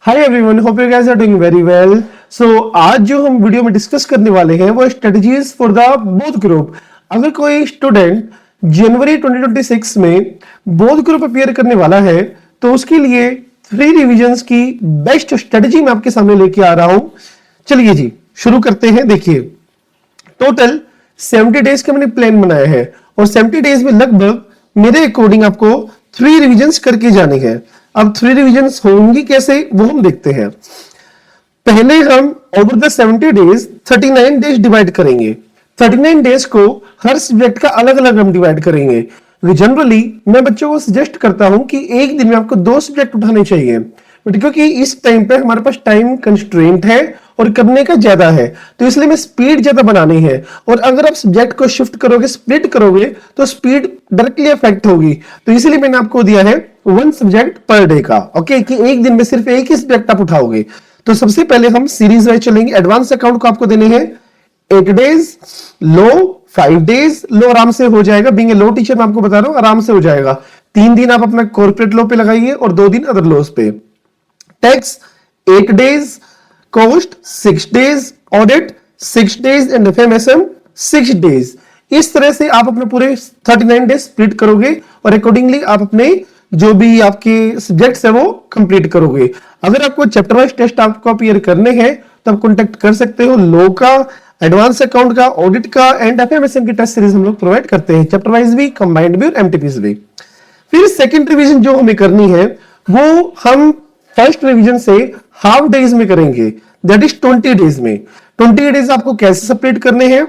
Hi everyone, hope you guys are doing very well. So आज जो हम video में डिस्कस करने वाले हैं वो strategies for the both group. अगर कोई स्टूडेंट जनवरी 2026 में बोथ ग्रुप अपियर करने वाला है तो उसके लिए 3 रिविजन्स की बेस्ट स्ट्रेटजी मैं आपके सामने लेके आ रहा हूं। चलिए जी शुरू करते हैं। देखिए, टोटल 70 डेज का मैंने प्लान बनाया है और 70 डेज में लगभग मेरे अकॉर्डिंग आपको 3 रिविजन्स करके जाने हैं। अब 3 रिविजन्स होंगी कैसे वो हम देखते हैं। पहले हम over the 70 days 39 days divide करेंगे। 39 डेज को हर सब्जेक्ट का अलग अलग हम डिवाइड करेंगे। जनरली मैं बच्चों को सजेस्ट करता हूं कि एक दिन में आपको 2 सब्जेक्ट उठाने चाहिए, बट क्योंकि इस टाइम पे हमारे पास टाइम कंस्ट्रेंट है और करने का ज्यादा है तो इसलिए मैं स्पीड ज्यादा बनानी है। और अगर आप सब्जेक्ट को शिफ्ट करोगे, स्प्लिट करोगे तो स्पीड डायरेक्टली अफेक्ट होगी। तो इसलिए मैंने आपको दिया है 1 सब्जेक्ट पर डे का, ओके, कि एक दिन में सिर्फ एक ही सब्जेक्ट आप उठाओगे। तो सबसे पहले हम सीरीज वाइज चलेंगे। एडवांस अकाउंट को आपको देने हैं 8 डेज, लो 5 डेज। लो आराम से हो जाएगा, बीइंग ए लो टीचर मैं आपको बता रहा हूं आराम से हो जाएगा। 3 दिन आप अपना कॉर्पोरेट लो पे लगाइए और 2 दिन अदर लॉस पे। Tax 8 days, cost 6 days, audit 6 days and FMSM 6 days. इस तरह से आप अपने पूरे 39 डेज स्प्लिट करोगे और अकॉर्डिंगली आप अपने जो भी आपके सब्जेक्ट्स है वो कंप्लीट करोगे। अगर आपको चैप्टर वाइज टेस्ट आपको अपीयर करने हैं तो आप कॉन्टेक्ट कर सकते हो। लो का, एडवांस अकाउंट का, ऑडिट का एंड एफएमएसएम की टेस्ट सीरीज हम लोग प्रोवाइड करते हैं, चैप्टर वाइज भी, कंबाइंड भी और एमटीपीस भी। फिर सेकंड रिवीजन जो हमें करनी है वो हम फर्स्ट रिवीजन से हाफ डेज में करेंगे, दैट इज 20 डेज में। 20 डेज आपको कैसे सेपरेट करने हैं?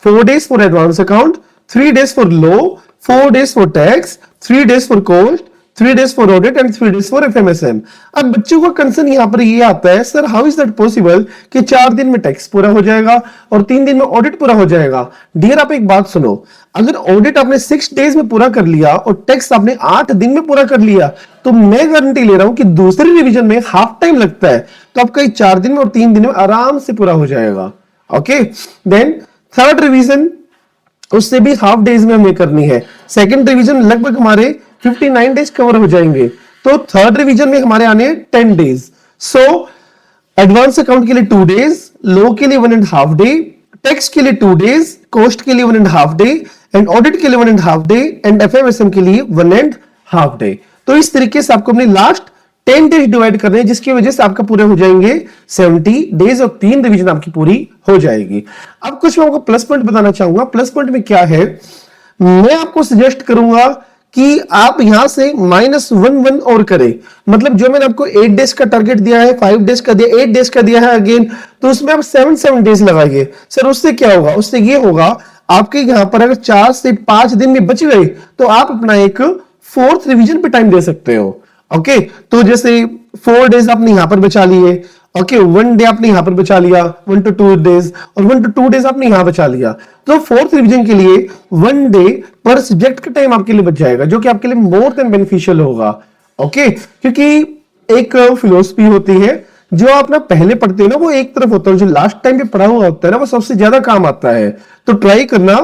4 days for advance account, 3 days for law, 4 days for tax, 3 days for cost, 3 days for audit and 3 days for FMSM. अब बच्चों का कंसर्न यहां पर ये आता है, sir how is that possible कि 4 दिन में टैक्स पूरा हो जाएगा और 3 दिन में ऑडिट पूरा हो जाएगा। डियर आप एक बात सुनो, अगर ऑडिट आपने 6 डेज में पूरा कर लिया और टैक्स आपने 8 दिन में पूरा कर लिया तो मैं गारंटी ले रहा हूं कि दूसरी रिवीजन में हाफ टाइम लगता है तो आपका 4 दिन में और 3 दिन में आराम से पूरा हो जाएगा। ओके, देन थर्ड रिवीजन उससे भी हाफ डेज में हमें करनी है। सेकंड रिवीजन लगभग हमारे 59 डेज कवर हो जाएंगे तो थर्ड रिवीजन में हमारे आने 10 डेज। सो एडवांस अकाउंट के लिए 2 डेज, लो के लिए 1.5 डे, टैक्स के लिए 2 डेज, कॉस्ट के लिए 1.5 डे एंड ऑडिट के लिए 1.5 डे एंड एफएमएसएम के लिए 1.5 डे। तो इस तरीके से आपको अपने लास्ट 10 डेज डिवाइड करने हैं जिसकी वजह से आपका पूरे हो जाएंगे 70 डेज और 3 रिवीजन आपकी पूरी हो जाएगी। अब कुछ मैं आपको प्लस पॉइंट बताना चाहूंगा। प्लस पॉइंट में क्या है, मैं आपको सजेस्ट करूंगा कि आप यहां से -1 और करें। मतलब जो मैंने आपको 8 डेज का टारगेट दिया है, 5 डेज का दिया, 8 डेज का दिया है अगेन, तो उसमें आप 7 डेज लगाइए। सर उससे क्या होगा? उससे ये होगा आपके यहां पर अगर 4 से 5 दिन में बच गए तो आप अपना एक 4th रिवीजन पे टाइम दे सकते हो। ओके, तो जैसे 4 डेज आपने यहां पर बचा लिए, ओके, 1 डे आपने यहां पर बचा लिया, 1 to 2 डेज, और 1 to 2 डेज आपने यहां बचा लिया, तो 4th रिवीजन के लिए 1 डे पर सब्जेक्ट का टाइम आपके लिए बच जाएगा जो कि आपके लिए मोर देन बेनिफिशियल होगा। ओके, क्योंकि एक फिलोसफी होती है जो आप ना पहले पढ़ते हो ना वो एक तरफ होता है, जो लास्ट टाइम पे पढ़ा हुआ होता है ना वो सबसे ज्यादा काम आता है। तो ट्राई करना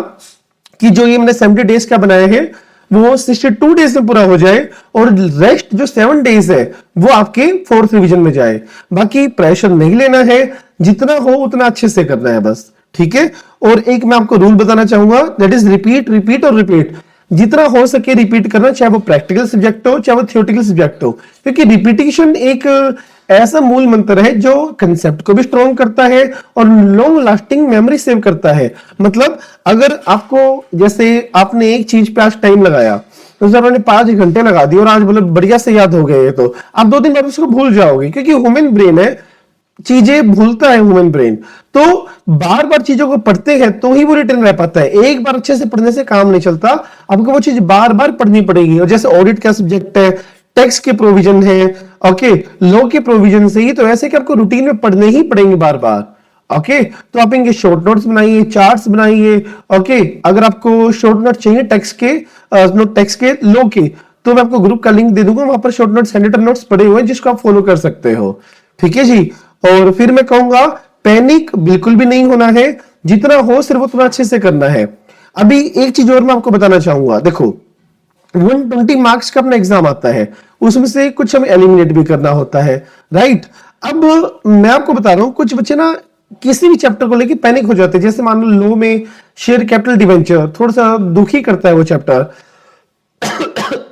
कि जो ये मैंने 70 डेज का बनाया है वो 62 डेज में पूरा हो जाए और रेस्ट जो 7 डेज है वो आपके 4th रिवीजन में जाए। बाकी प्रेशर नहीं लेना है, जितना हो उतना अच्छे से करना है बस, ठीक है। और एक मैं आपको रूल बताना चाहूंगा, दैट इज रिपीट रिपीट और रिपीट। जितना हो सके रिपीट करना, चाहे वो प्रैक्टिकल सब्जेक्ट हो चाहे वो थियोरेटिकल सब्जेक्ट हो, क्योंकि रिपीटिशन एक ऐसा मूल मंत्र है जो कंसेप्ट को भी स्ट्रॉन्ग करता है और लॉन्ग लास्टिंग मेमोरी सेव करता है। मतलब अगर आपको, जैसे आपने एक चीज पे आज टाइम लगाया तो जब आपने 5 घंटे लगा दिए और आज मतलब बढ़िया से याद हो गए तो आप 2 दिन बाद उसको भूल जाओगे, क्योंकि ह्यूमन ब्रेन है, चीजें भूलता है ह्यूमन ब्रेन। तो बार बार चीजों को पढ़ते हैं तो ही वो रिटर्न रह पाता है। एक बार अच्छे से पढ़ने से काम नहीं चलता, आपको वो चीज बार बार पढ़नी पड़ेगी। और जैसे ऑडिट का सब्जेक्ट है, टैक्स के प्रोविजन है, ओके, लॉ के प्रोविजन से ही, तो ऐसे कि आपको रूटीन में पढ़ने ही पड़ेंगे बार बार। ओके, तो आप इनके शॉर्ट नोट्स बनाइए, चार्ट्स बनाइए। ओके, अगर आपको शॉर्ट नोट चाहिए टैक्स के, टैक्स के, लॉ के, तो मैं आपको ग्रुप का लिंक दे दूंगा, वहां पर शॉर्ट नोट्स, हैंडरिटन नोट्स पड़े हुए हैं जिसको आप फॉलो कर सकते हो। ठीक है जी। और फिर मैं कहूंगा पैनिक बिल्कुल भी नहीं होना है, जितना हो सिर्फ उतना अच्छे से करना है। अभी एक चीज और मैं आपको बताना चाहूंगा, देखो 120 मार्क्स का अपना एग्जाम आता है, उसमें से कुछ हमें एलिमिनेट भी करना होता है, राइट। अब मैं आपको बता रहा हूं, कुछ बच्चे ना किसी भी चैप्टर को लेके पैनिक हो जाते हैं। जैसे मान लो लो में शेयर कैपिटल डिवेंचर थोड़ा सा दुखी करता है वो चैप्टर।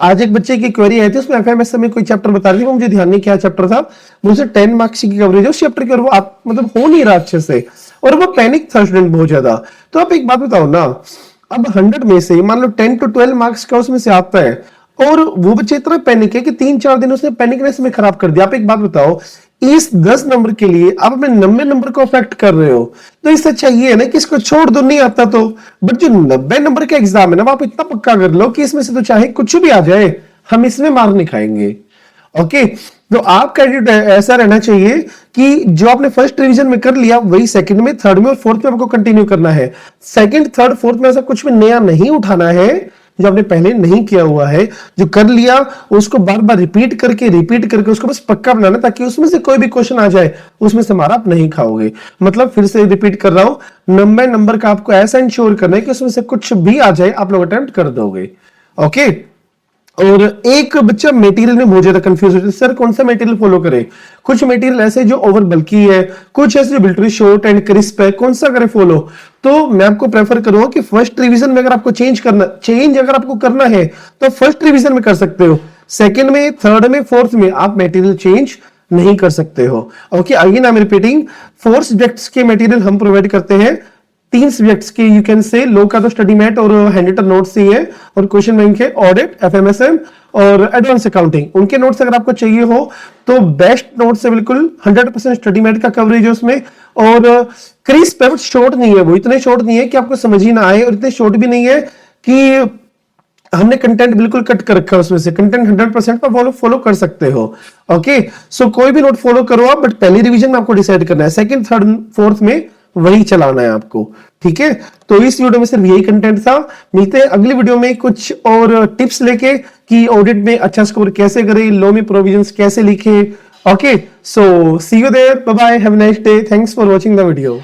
आज एक बच्चे की क्वेरी आई थी, उसमें एफएमएस में कोई चैप्टर बता रही थी, वो मुझे ध्यान नहीं क्या चैप्टर था, मुझे 10 मार्क्स की कवरेज है उस चैप्टर की, और वो आप मतलब हो नहीं रहा अच्छे से, और वो पैनिक था स्टूडेंट बहुत ज्यादा। तो आप एक बात बताओ ना, अब 100 में से मान लो 10 to 12 मार्क्स का उसमें से आता है, और वो बच्चे इतना पैनिक है कि 3-4 दिन उसने पैनिकनेस में खराब कर दिया। आप एक बात बताओ, इस 10 नंबर के लिए आप अपने 90 नंबर को अफेक्ट कर रहे हो, तो इससे अच्छा ये है ना कि इसको छोड़ दो, नहीं आता तो। बट जो 90 नंबर का एग्जाम है ना, आप इतना पक्का कर लो कि इसमें से तो चाहे कुछ भी आ जाए, हम इसमें मार नहीं खाएंगे। ओके, तो आपका एटीट्यूड ऐसा रहना चाहिए कि जो आपने फर्स्ट रिवीजन में कर लिया वही सेकंड में, थर्ड में और फोर्थ में आपको कंटिन्यू करना है। सेकंड, थर्ड, फोर्थ में ऐसा कुछ भी नया नहीं उठाना है जो आपने पहले नहीं किया हुआ है। जो कर लिया उसको बार बार रिपीट करके उसको बस पक्का बनाना, ताकि उसमें से कोई भी क्वेश्चन आ जाए उसमें से मार आप नहीं खाओगे। मतलब फिर से रिपीट कर रहा हूं, 90 नंबर का आपको ऐसा इंश्योर करना है कि उसमें से कुछ भी आ जाए आप लोग अटेम्प्ट कर दोगे। ओके, और एक बच्चा मटेरियल में बहुत ज्यादा कंफ्यूज होता है, सर कौन सा मटेरियल फॉलो करें। कुछ मटेरियल ऐसे जो ओवर बल्की है, कुछ ऐसे जो बिल्कुल शॉर्ट एंड क्रिस्प है, कौन सा करें फॉलो। तो मैं आपको प्रेफर करूंगा कि फर्स्ट रिवीजन में अगर आपको चेंज अगर आपको करना है तो फर्स्ट रिवीजन में कर सकते हो, सेकंड में, थर्ड में, फोर्थ में आप मटेरियल चेंज नहीं कर सकते हो। Okay, again I am repeating, 4 subjects के मटेरियल हम प्रोवाइड करते हैं। 3 सब्जेक्ट्स के यू कैन से, लो का तो स्टडी मैट और हैंडरिटन नोट्स ही है, और क्वेश्चन बैंक है ऑडिट, एफएमएसएम और एडवांस अकाउंटिंग। उनके नोट्स अगर आपको चाहिए हो तो बेस्ट नोट्स है, बिल्कुल 100% स्टडी मैट का कवरेज है उसमें, और क्रिस्प है, शॉर्ट नहीं है, वो इतने शॉर्ट नहीं है कि आपको समझ ही ना आए, और इतने शॉर्ट भी नहीं है कि हमने कंटेंट बिल्कुल कट कर रखा है उसमें से। कंटेंट 100% पर फॉलो कर सकते हो। ओके, सो कोई भी नोट फॉलो करो आप, बट पहली रिवीजन में आपको डिसाइड करना है, सेकंड, थर्ड, फोर्थ में वही चलाना है आपको। ठीक है, तो इस वीडियो में सिर्फ यही कंटेंट था। मिलते हैं अगली वीडियो में कुछ और टिप्स लेके कि ऑडिट में अच्छा स्कोर कैसे करें, लो में प्रोविजंस कैसे लिखें। Okay, so see you there, bye bye, have a nice day, thanks for watching the video.